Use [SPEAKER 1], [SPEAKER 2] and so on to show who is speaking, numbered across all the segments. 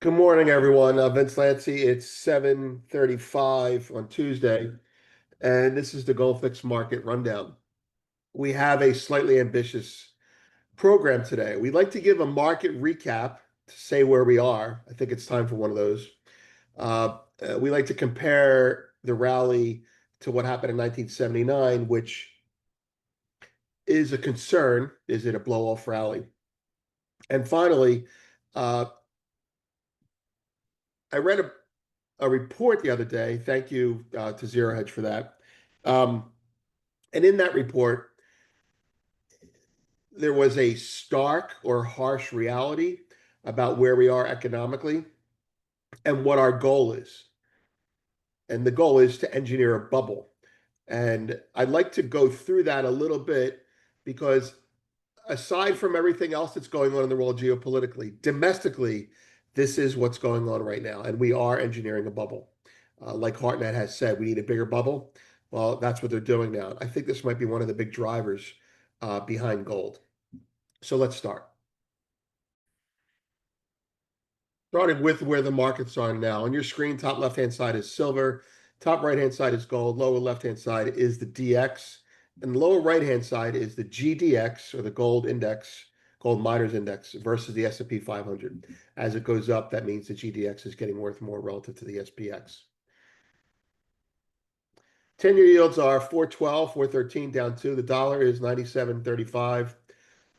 [SPEAKER 1] Good morning, everyone. Vince Lancy. It's 7:35 on Tuesday, and this is the Gold Fix Market Rundown. We have a slightly ambitious program today. We'd like to give a market recap to say where we are. I think it's time for one of those. We like to compare the rally to what happened in 1979, which is a concern. Is it a blow-off rally? And finally, uh, I read a report the other day. Thank you to Zero Hedge for that. Um, and in that report, there was a stark or harsh reality about where we are economically and what our goal is. And the goal is to engineer a bubble. And I'd like to go through that a little bit because aside from everything else that's going on in the world geopolitically, domestically, this is what's going on right now. And we are engineering a bubble. Like Hartnett has said, we need a bigger bubble. Well, that's what they're doing now. I think this might be one of the big drivers behind gold. So let's start. Starting with where the markets are now. On your screen, top left-hand side is silver. Top right-hand side is gold. Lower left-hand side is the DX. And the lower right-hand side is the GDX, or the gold index, gold miners index, versus the S&P 500. As it goes up, that means the GDX is getting worth more relative to the SPX. 10-year yields are 412, 413, down 2. The dollar is 97.35,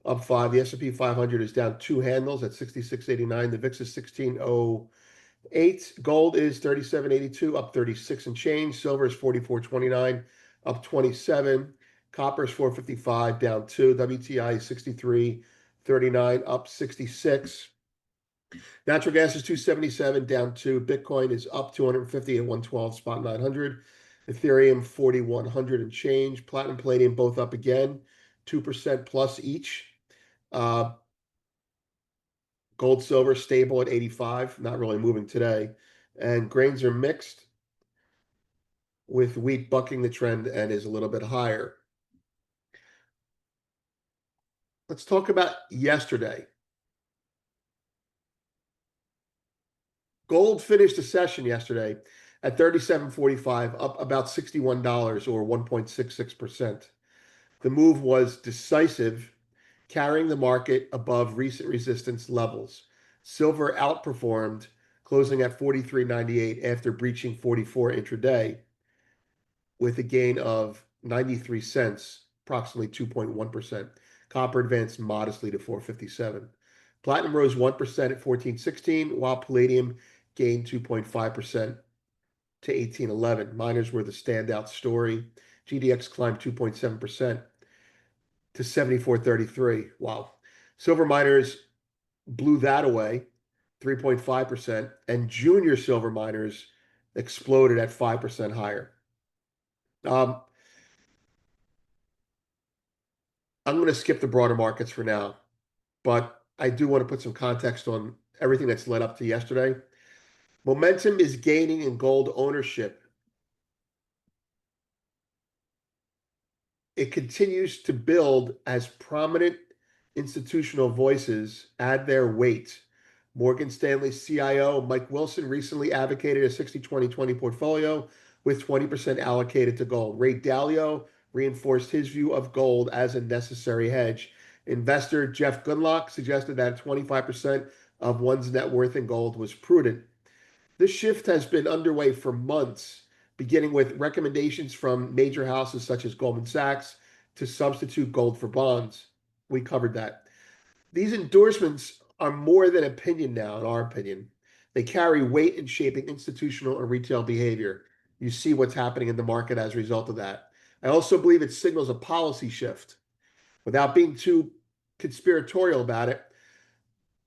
[SPEAKER 1] up 5. The S&P 500 is down 2 handles at 66.89. The VIX is 16.08. Gold is 37.82, up 36 and change. Silver is 44.29, up 27. Copper is 455, down 2. WTI is 63.39, up 66. Natural gas is 277, down 2. Bitcoin is up 250 at 112 spot 900. Ethereum 4100 and change. Platinum, palladium both up again, 2% plus each. Gold, silver stable at 85, not really moving today. And grains are mixed, with wheat bucking the trend and is a little bit higher. Let's talk about yesterday. Gold finished the session yesterday at 37.45, up about $61 or 1.66%. The move was decisive, carrying the market above recent resistance levels. Silver outperformed, closing at 43.98 after breaching 44 intraday, with a gain of 93 cents, approximately 2.1%. Copper advanced modestly to 457. Platinum rose 1% at 1416, while palladium gained 2.5% to 1811. Miners were the standout story. GDX climbed 2.7% to 74.33. Wow. Silver miners blew that away, 3.5%, and junior silver miners exploded at 5% higher. Um, I'm going to skip the broader markets for now, but I do want to put some context on everything that's led up to yesterday. Momentum is gaining in gold ownership. It continues to build as prominent institutional voices add their weight. Morgan Stanley CIO Mike Wilson recently advocated a 60-20-20 portfolio with 20% allocated to gold. Ray Dalio reinforced his view of gold as a necessary hedge. Investor Jeff Gunlock suggested that 25% of one's net worth in gold was prudent. This shift has been underway for months, beginning with recommendations from major houses such as Goldman Sachs to substitute gold for bonds. We covered that. These endorsements are more than opinion now, in our opinion. They carry weight in shaping institutional and retail behavior. You see what's happening in the market as a result of that. I also believe it signals a policy shift. Without being too conspiratorial about it,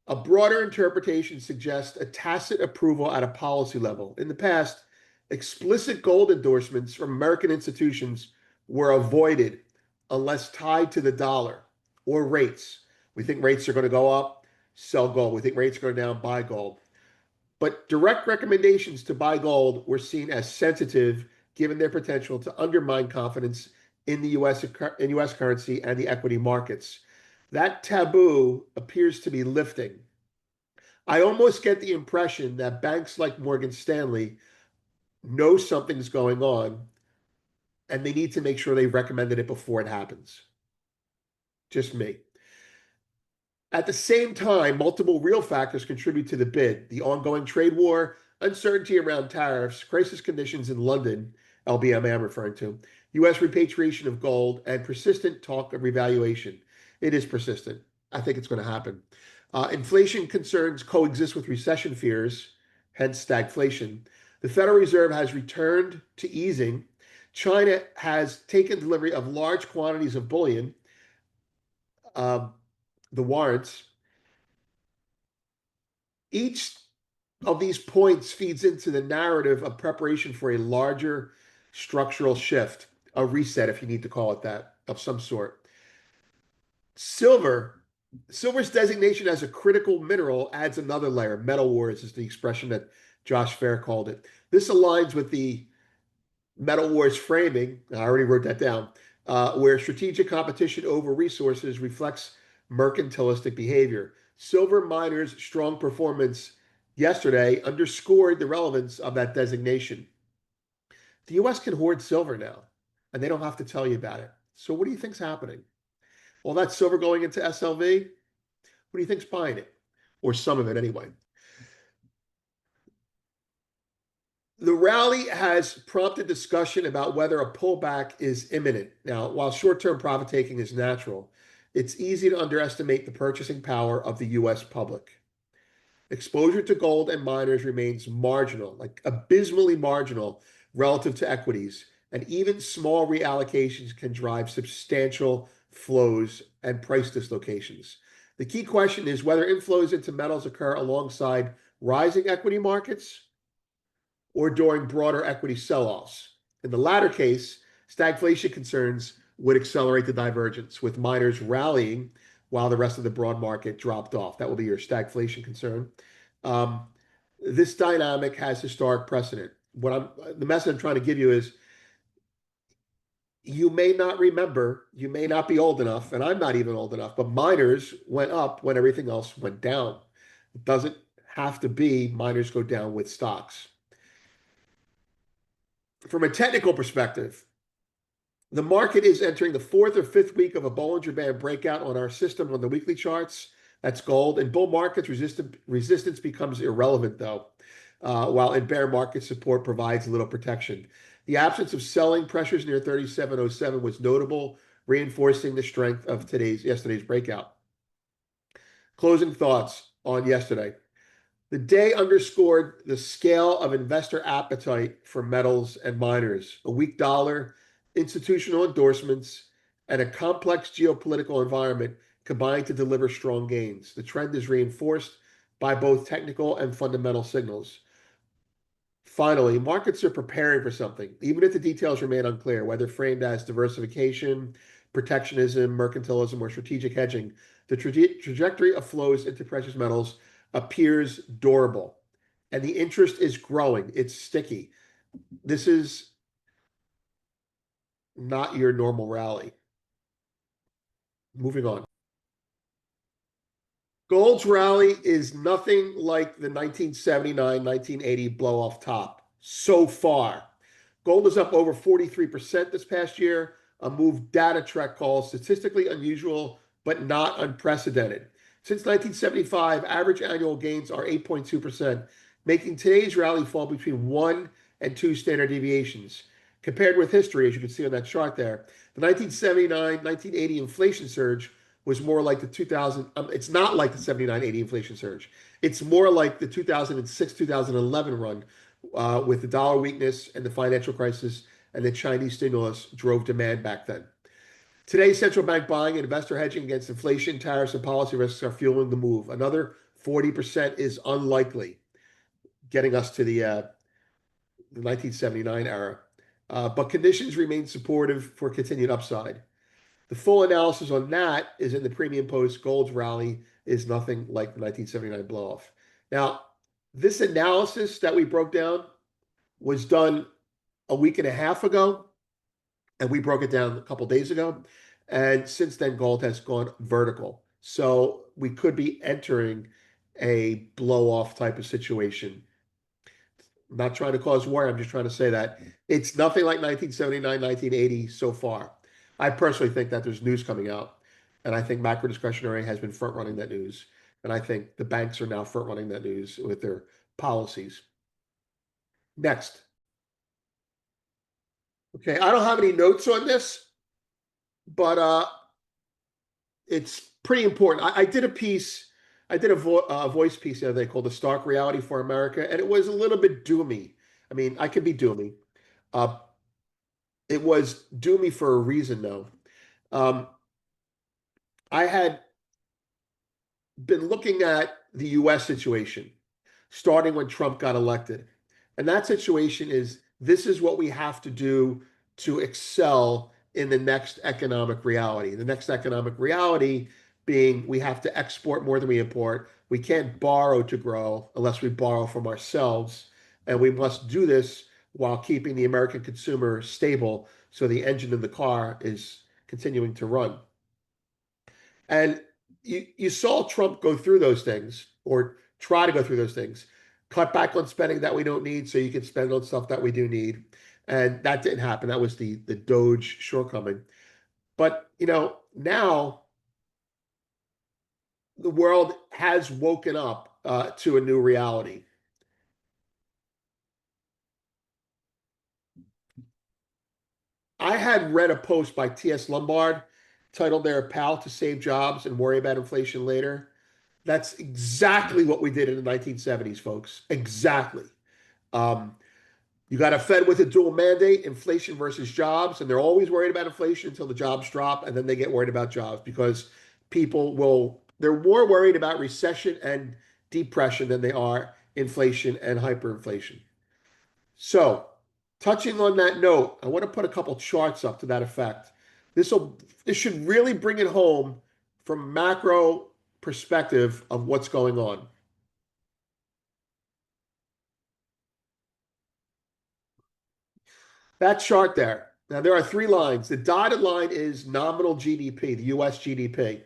[SPEAKER 1] a broader interpretation suggests a tacit approval at a policy level. In the past, explicit gold endorsements from American institutions were avoided unless tied to the dollar or rates. We think rates are going to go up, sell gold. We think rates are going down, buy gold. But direct recommendations to buy gold were seen as sensitive, given their potential to undermine confidence in the US currency and the equity markets. That taboo appears to be lifting. I almost get the impression that banks like Morgan Stanley know something's going on and they need to make sure they've recommended it before it happens. Just me. At the same time, multiple real factors contribute to the bid: the ongoing trade war, uncertainty around tariffs, crisis conditions in London, LBMA I'm referring to, U.S. repatriation of gold, and persistent talk of revaluation. It is persistent. I think it's going to happen. Inflation concerns coexist with recession fears, hence stagflation. The Federal Reserve has returned to easing. China has taken delivery of large quantities of bullion, um, the warrants. Each of these points feeds into the narrative of preparation for a larger structural shift, a reset, if you need to call it that, of some sort. Silver, silver's designation as a critical mineral adds another layer. Metal wars is the expression that Josh Fair called it. This aligns with the Metal Wars framing, I already wrote that down, where strategic competition over resources reflects mercantilistic behavior. Silver miners' strong performance yesterday underscored the relevance of that designation. The US can hoard silver now, and they don't have to tell you about it. So, what do you think's happening? All that silver going into SLV, what do you think's buying it? Or some of it anyway. The rally has prompted discussion about whether a pullback is imminent. Now, while short-term profit taking is natural, it's easy to underestimate the purchasing power of the US public. Exposure to gold and miners remains marginal, like abysmally marginal relative to equities, and even small reallocations can drive substantial flows and price dislocations. The key question is whether inflows into metals occur alongside rising equity markets or during broader equity sell-offs. In the latter case, stagflation concerns would accelerate the divergence, with miners rallying while the rest of the broad market dropped off. That will be your stagflation concern. Um, this dynamic has historic precedent. The message I'm trying to give you is you may not remember, you may not be old enough, and I'm not even old enough, but miners went up when everything else went down. It doesn't have to be miners go down with stocks. From a technical perspective, the market is entering the fourth or fifth week of a Bollinger Band breakout on our system on the weekly charts. That's gold. In bull markets, resistance becomes irrelevant, though, while in bear markets, support provides little protection. The absence of selling pressures near 3707 was notable, reinforcing the strength of yesterday's breakout. Closing thoughts on yesterday. The day underscored the scale of investor appetite for metals and miners. A weak dollar, institutional endorsements, and a complex geopolitical environment combined to deliver strong gains. The trend is reinforced by both technical and fundamental signals. Finally, markets are preparing for something, even if the details remain unclear, whether framed as diversification, protectionism, mercantilism, or strategic hedging. The trajectory of flows into precious metals appears durable, and the interest is growing. It's sticky. This is not your normal rally. Moving on. Gold's rally is nothing like the 1979-1980 blow off top so far. Gold is up over 43% this past year, a move Data Trek calls statistically unusual but not unprecedented. Since 1975, average annual gains are 8.2%, making today's rally fall between 1 and 2 standard deviations. Compared with history, as you can see on that chart there, the 1979-1980 inflation surge was more like the 2000, it's not like the 79-80 inflation surge. It's more like the 2006-2011 run, with the dollar weakness and the financial crisis and the Chinese stimulus drove demand back then. Today, central bank buying and investor hedging against inflation, tariffs, and policy risks are fueling the move. Another 40% is unlikely, getting us to the 1979 era. But conditions remain supportive for continued upside. The full analysis on that is in the premium post. Gold's rally is nothing like the 1979 blowoff. Now, this analysis that we broke down was done a week and a half ago, and we broke it down a couple days ago. And since then, gold has gone vertical. So we could be entering a blow off type of situation. I'm not trying to cause war. I'm just trying to say that it's nothing like 1979, 1980 so far. I personally think that there's news coming out, and I think macro discretionary has been front running that news. And I think the banks are now front running that news with their policies. Next. Okay, I don't have any notes on this, but it's pretty important. I did a piece, I did a voice piece the other day called "The Stark Reality for America," and it was a little bit doomy. I mean, I can be doomy. Uh, it was doomy for a reason, though. Um, I had been looking at the U.S. situation starting when Trump got elected. And that situation is this is what we have to do to excel in the next economic reality. The next economic reality being we have to export more than we import. We can't borrow to grow unless we borrow from ourselves. And we must do this while keeping the American consumer stable so the engine in the car is continuing to run. And you saw Trump go through those things or try to go through those things, cut back on spending that we don't need so you can spend on stuff that we do need. And that didn't happen. That was the Doge shortcoming. But now the world has woken up to a new reality. I had read a post by T.S. Lombard titled "Their Pal to Save Jobs and Worry About Inflation Later." That's exactly what we did in the 1970s, folks. Exactly. Um, you got a Fed with a dual mandate, inflation versus jobs, and they're always worried about inflation until the jobs drop, and then they get worried about jobs because they're more worried about recession and depression than they are inflation and hyperinflation. So, touching on that note, I want to put a couple charts up to that effect. This should really bring it home from a macro perspective of what's going on. That chart there. Now, there are three lines. The dotted line is nominal GDP, the US GDP.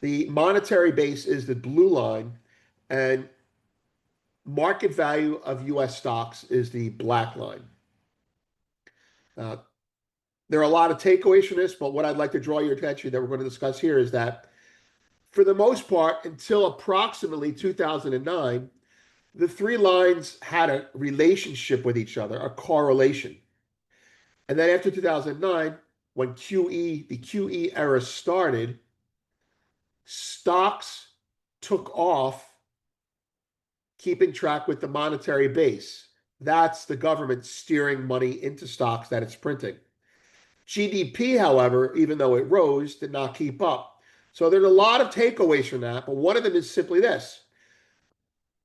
[SPEAKER 1] The monetary base is the blue line, and market value of US stocks is the black line. Uh, there are a lot of takeaways from this, but what I'd like to draw your attention that we're going to discuss here is that for the most part, until approximately 2009, the three lines had a relationship with each other, a correlation. And then after 2009, when the QE era started, stocks took off, keeping track with the monetary base. That's the government steering money into stocks that it's printing. GDP, however, even though it rose, did not keep up. So there's a lot of takeaways from that, but one of them is simply this: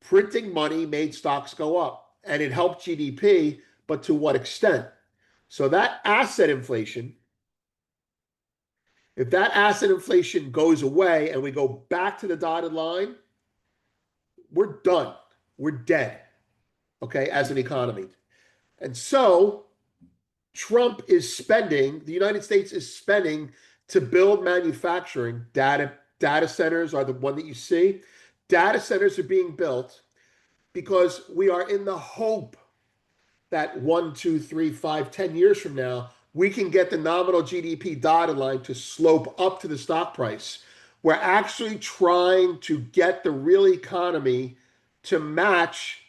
[SPEAKER 1] printing money made stocks go up, and it helped GDP, but to what extent? So that asset inflation, if that asset inflation goes away and we go back to the dotted line, we're done. We're dead, okay, as an economy. And so the United States is spending to build manufacturing. Data centers are the one that you see. Data centers are being built because we are in the hope that 1, 2, 3, 5, 10 years from now, we can get the nominal GDP dotted line to slope up to the stock price. We're actually trying to get the real economy to match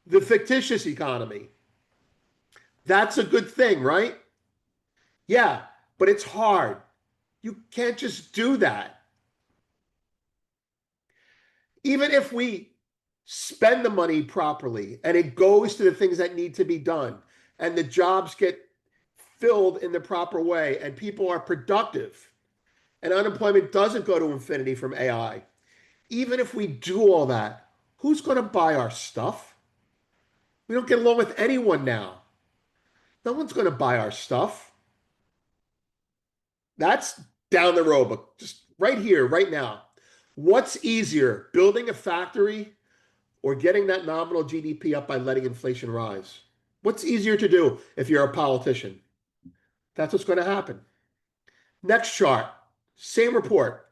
[SPEAKER 1] the fictitious economy. That's a good thing, right? Yeah, but it's hard. You can't just do that. Even if we spend the money properly and it goes to the things that need to be done and the jobs get filled in the proper way and people are productive and unemployment doesn't go to infinity from AI, even if we do all that, who's going to buy our stuff? We don't get along with anyone now. No one's going to buy our stuff. That's down the road, but just right here, right now. What's easier, building a factory or getting that nominal GDP up by letting inflation rise? What's easier to do if you're a politician? That's what's going to happen. Next chart, same report.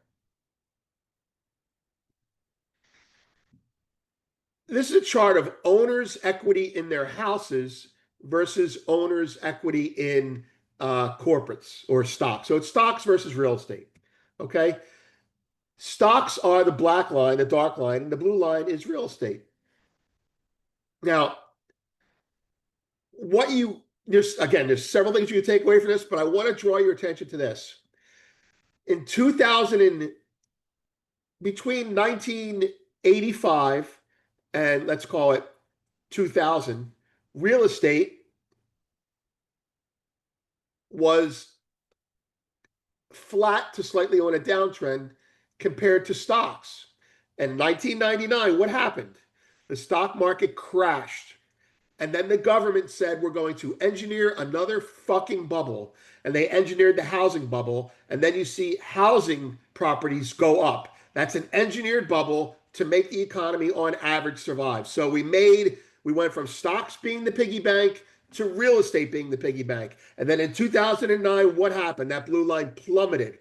[SPEAKER 1] This is a chart of owners' equity in their houses versus owners' equity in corporates or stocks. So it's stocks versus real estate. Okay. Stocks are the black line, the dark line, and the blue line is real estate. Now, what you there's several things you can take away from this, but I want to draw your attention to this. In 2000 and between 1985 and let's call it 2000, real estate was flat to slightly on a downtrend compared to stocks. In 1999, what happened? The stock market crashed. And then the government said, we're going to engineer another fucking bubble. And they engineered the housing bubble. And then you see housing properties go up. That's an engineered bubble to make the economy on average survive. So we went from stocks being the piggy bank to real estate being the piggy bank. And then in 2009, what happened? That blue line plummeted.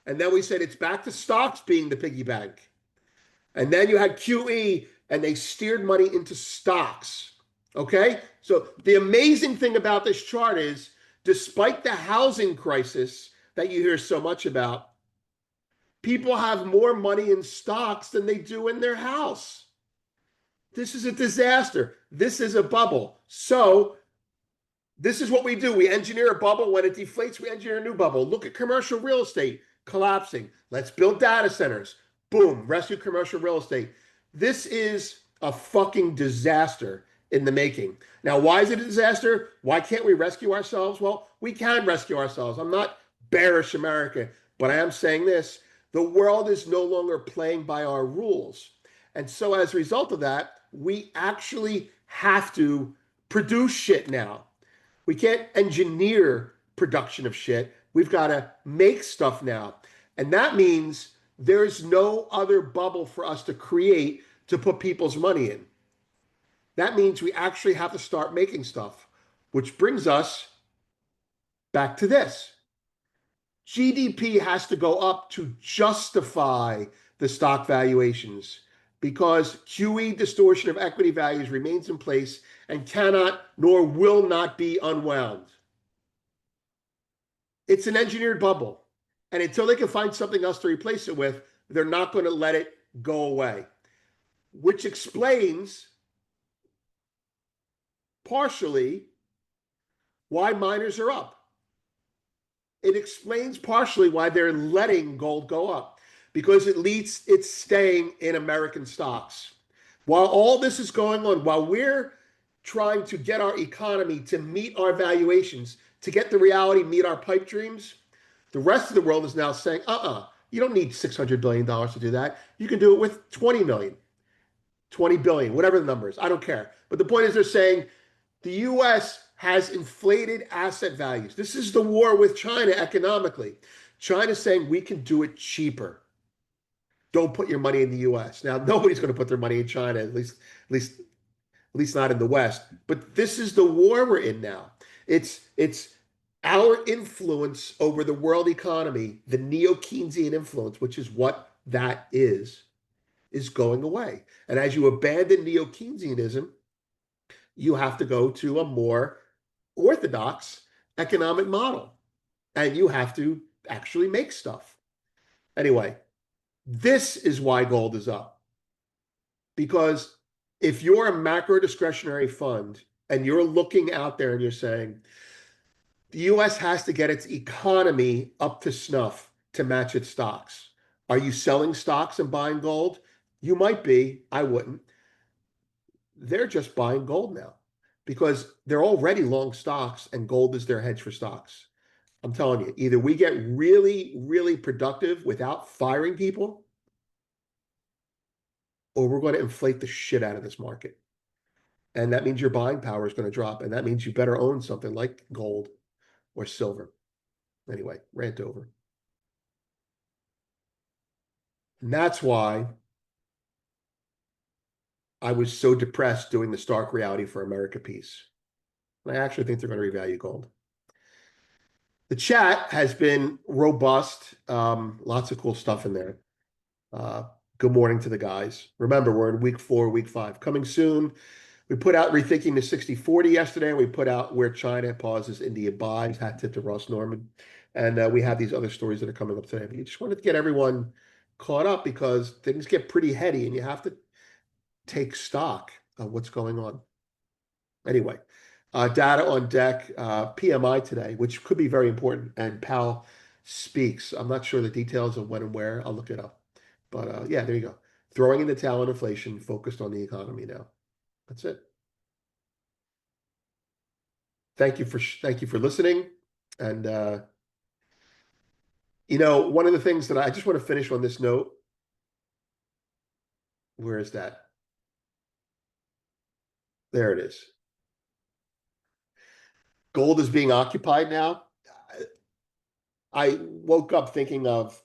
[SPEAKER 1] And then we said it's back to stocks being the piggy bank. And then you had QE and they steered money into stocks. Okay? So the amazing thing about this chart is despite the housing crisis that you hear so much about, people have more money in stocks than they do in their house. This is a disaster. This is a bubble. So this is what we do. We engineer a bubble. When it deflates, we engineer a new bubble. Look at commercial real estate collapsing. Let's build data centers. Boom, rescue commercial real estate. This is a fucking disaster in the making. Now, why is it a disaster? Why can't we rescue ourselves? Well, we can rescue ourselves. I'm not bearish America, but I am saying this. The world is no longer playing by our rules. And so as a result of that, we actually have to produce shit now. We can't engineer production of shit. We've got to make stuff now. And that means there's no other bubble for us to create to put people's money in. That means we actually have to start making stuff, which brings us back to this. GDP has to go up to justify the stock valuations because QE distortion of equity values remains in place and cannot nor will not be unwound. It's an engineered bubble. And until they can find something else to replace it with, they're not going to let it go away, which explains partially why miners are up. It explains partially why they're letting gold go up because it's staying in American stocks. While all this is going on, while we're trying to get our economy to meet our valuations, to get the reality, meet our pipe dreams, the rest of the world is now saying, you don't need $600 billion to do that. You can do it with 20 million, 20 billion, whatever the number is. I don't care. But the point is they're saying the US has inflated asset values. This is the war with China economically. China's saying we can do it cheaper. Don't put your money in the US. Now, nobody's going to put their money in China, at least not in the West. But this is the war we're in now. It's our influence over the world economy, the neo-Keynesian influence, which is what that is going away. And as you abandon neo-Keynesianism, you have to go to a more orthodox economic model. And you have to actually make stuff. Anyway, this is why gold is up. Because if you're a macro discretionary fund and you're looking out there and you're saying, the US has to get its economy up to snuff to match its stocks. Are you selling stocks and buying gold? You might be. I wouldn't. They're just buying gold now because they're already long stocks and gold is their hedge for stocks. I'm telling you, either we get really, really productive without firing people, or we're going to inflate the shit out of this market. And that means your buying power is going to drop. And that means you better own something like gold or silver. Anyway, rant over. And that's why I was so depressed doing the Stark Reality for America piece. And I actually think they're going to revalue gold. The chat has been robust. Lots of cool stuff in there. Good morning to the guys. Remember, we're in week 4, week 5. Coming soon, we put out Rethinking the 60/40 yesterday, and we put out Where China Pauses, India Buys, hat tip to Ross Norman. And we have these other stories that are coming up today. But you just wanted to get everyone caught up because things get pretty heady and you have to take stock of what's going on. Anyway, data on deck, PMI today, which could be very important, and Powell speaks. I'm not sure the details of when and where. I'll look it up. But yeah, there you go. Throwing in the towel on inflation, focused on the economy now. That's it. Thank you for listening. And one of the things that I just want to finish on this note. Where is that? There it is. Gold is being occupied now. I woke up thinking of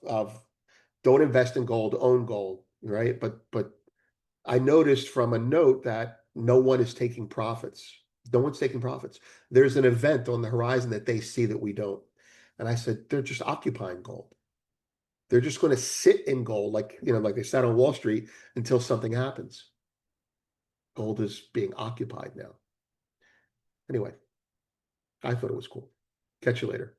[SPEAKER 1] don't invest in gold, own gold, right? But I noticed from a note that no one is taking profits. No one's taking profits. There's an event on the horizon that they see that we don't. And I said, they're just occupying gold. They're just going to sit in gold, like they sat on Wall Street until something happens. Gold is being occupied now. Anyway, I thought it was cool. Catch you later.